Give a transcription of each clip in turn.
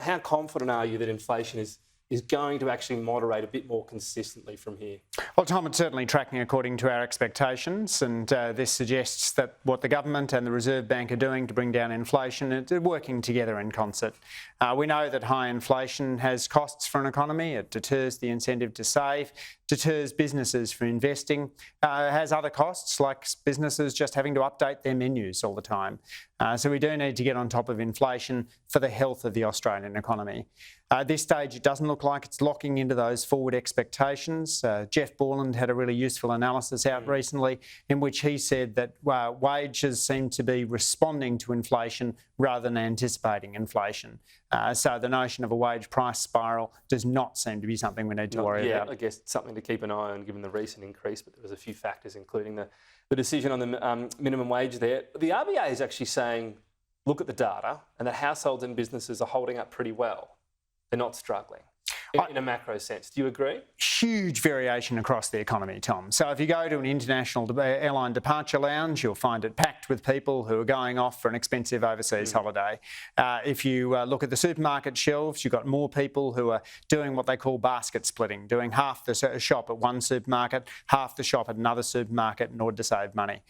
how confident are you that inflation is going to actually moderate a bit more consistently from here? Well, Tom, it's certainly tracking according to our expectations, and this suggests that what the government and the Reserve Bank are doing to bring down inflation, they're working together in concert. We know that high inflation has costs for an economy. It deters the incentive to save, deters businesses from investing, has other costs like businesses just having to update their menus all the time. So we do need to get on top of inflation for the health of the Australian economy. At this stage, it doesn't look like it's locking into those forward expectations. Jeff Borland had a really useful analysis out recently in which he said that wages seem to be responding to inflation rather than anticipating inflation. So the notion of a wage price spiral does not seem to be something we need to worry about. I guess it's something to keep an eye on given the recent increase, but there was a few factors, including the decision on the minimum wage there. The RBA is actually saying, look at the data, and that households and businesses are holding up pretty well. They're not struggling in a macro sense. Do you agree? Huge variation across the economy, Tom. So if you go to an international airline departure lounge, you'll find it packed with people who are going off for an expensive overseas holiday. If you look at the supermarket shelves, you've got more people who are doing what they call basket splitting, doing half the shop at one supermarket, half the shop at another supermarket in order to save money.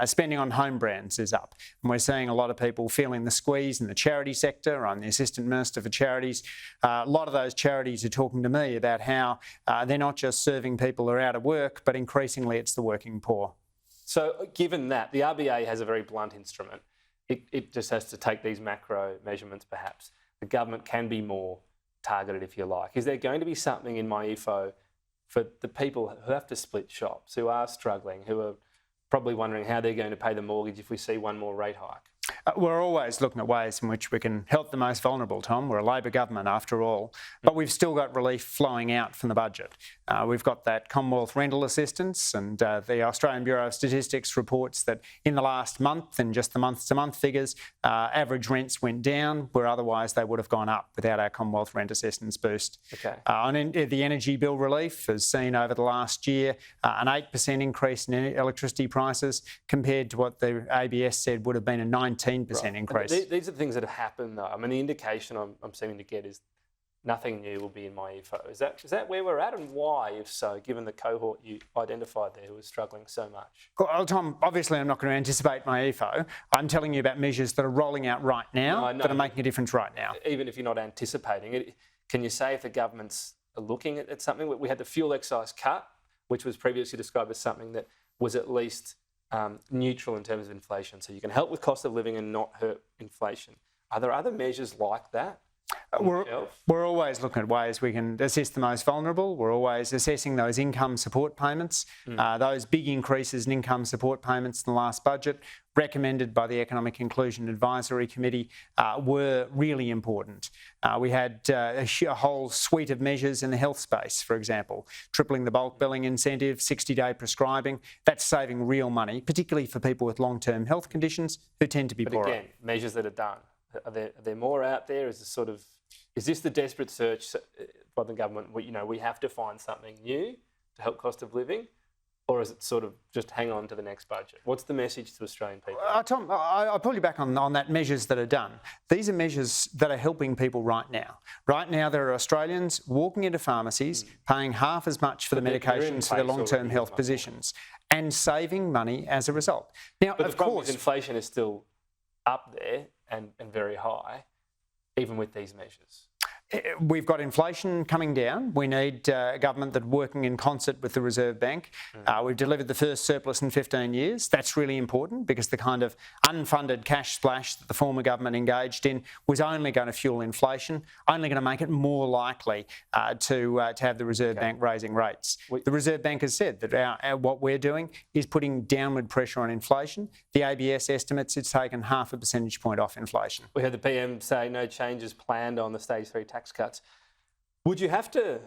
Spending on home brands is up. And we're seeing a lot of people feeling the squeeze in the charity sector. I'm the Assistant Minister for Charities. A lot of those charities are talking to me about how they're not just serving people who are out of work, but increasingly it's the working poor. So given that, the RBA has a very blunt instrument. It just has to take these macro measurements perhaps. The government can be more targeted, if you like. Is there going to be something in MyEFO for the people who have to split shops, who are struggling, who are probably wondering how they're going to pay the mortgage if we see one more rate hike? We're always looking at ways in which we can help the most vulnerable, Tom. We're a Labor government after all, but we've still got relief flowing out from the budget. We've got that Commonwealth rental assistance, and the Australian Bureau of Statistics reports that in the last month, and just the month-to-month figures, average rents went down where otherwise they would have gone up without our Commonwealth rent assistance boost. Okay. The energy bill relief has seen over the last year an 8% increase in electricity prices compared to what the ABS said would have been a 19% increase. These are the things that have happened, though. I mean, the indication I'm seeming to get is nothing new will be in MyEFO. Is that where we're at, and why, if so, given the cohort you identified there who was struggling so much? Well, Tom, obviously I'm not going to anticipate MyEFO. I'm telling you about measures that are rolling out right now that are making a difference right now. Even if you're not anticipating it, can you say if the government's looking at something? We had the fuel excise cut, which was previously described as something that was at least neutral in terms of inflation. So you can help with cost of living and not hurt inflation. Are there other measures like that? We're always looking at ways we can assist the most vulnerable. We're always assessing those income support payments. Those big increases in income support payments in the last budget, recommended by the Economic Inclusion Advisory Committee, were really important. We had a whole suite of measures in the health space, for example, tripling the bulk billing incentive, 60-day prescribing. That's saving real money, particularly for people with long-term health conditions who tend to be poorer. But again, measures that are done. Are there more out there? Is this the desperate search by the government? We have to find something new to help cost of living, or is it sort of just hang on to the next budget? What's the message to Australian people? Tom, I'll pull you back on that measures that are done. These are measures that are helping people right now. Right now, there are Australians walking into pharmacies, paying half as much for the medications for their long-term health positions, and saving money as a result. Now, but of course, inflation is still up there and very high, even with these measures. We've got inflation coming down. We need a government that's working in concert with the Reserve Bank. We've delivered the first surplus in 15 years. That's really important because the kind of unfunded cash splash that the former government engaged in was only going to fuel inflation, only going to make it more likely to have the Reserve Bank raising rates. The Reserve Bank has said that what we're doing is putting downward pressure on inflation. The ABS estimates it's taken half a percentage point off inflation. We had the PM say no changes planned on the stage 3 tax cuts. Would you have to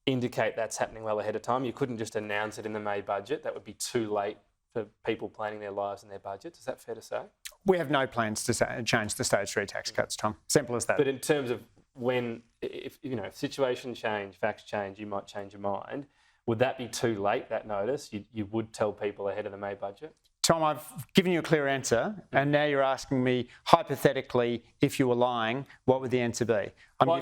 indicate that's happening well ahead of time? You couldn't just announce it in the May budget. That would be too late for people planning their lives and their budgets. Is that fair to say? We have no plans to change the stage 3 tax cuts, Tom. Simple as that. But in terms of if situation change, facts change, you might change your mind. Would that be too late, that notice? You would tell people ahead of the May budget? Tom, I've given you a clear answer, and now you're asking me, hypothetically, if you were lying, what would the answer be? I'm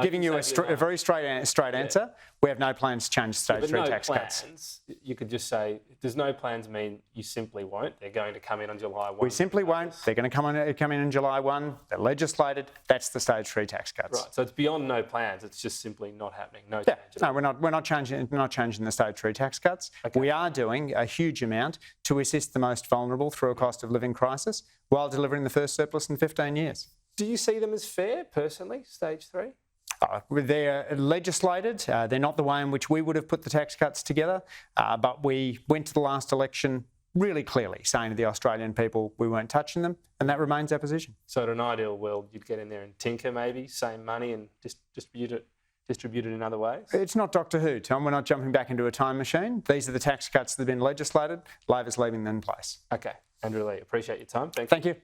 giving you a very straight answer. We have no plans to change stage 3 tax cuts. You could just say, does no plans mean you simply won't? They're going to come in on July 1. We simply won't. They're going to come in on July 1. They're legislated. That's the stage 3 tax cuts. Right. So it's beyond no plans. It's just simply not happening. No Yeah. change. No, we're not changing the stage 3 tax cuts. Okay. We are doing a huge amount to assist the most vulnerable through a cost of living crisis while delivering the first surplus in 15 years. Do you see them as fair, personally, stage 3? They're legislated. They're not the way in which we would have put the tax cuts together, but we went to the last election really clearly saying to the Australian people we weren't touching them, and that remains our position. So in an ideal world, you'd get in there and tinker maybe, same money and just distribute it in other ways? It's not Doctor Who, Tom. We're not jumping back into a time machine. These are the tax cuts that have been legislated. Labor's leaving them in place. Okay. Andrew Leigh, appreciate your time. Thank you.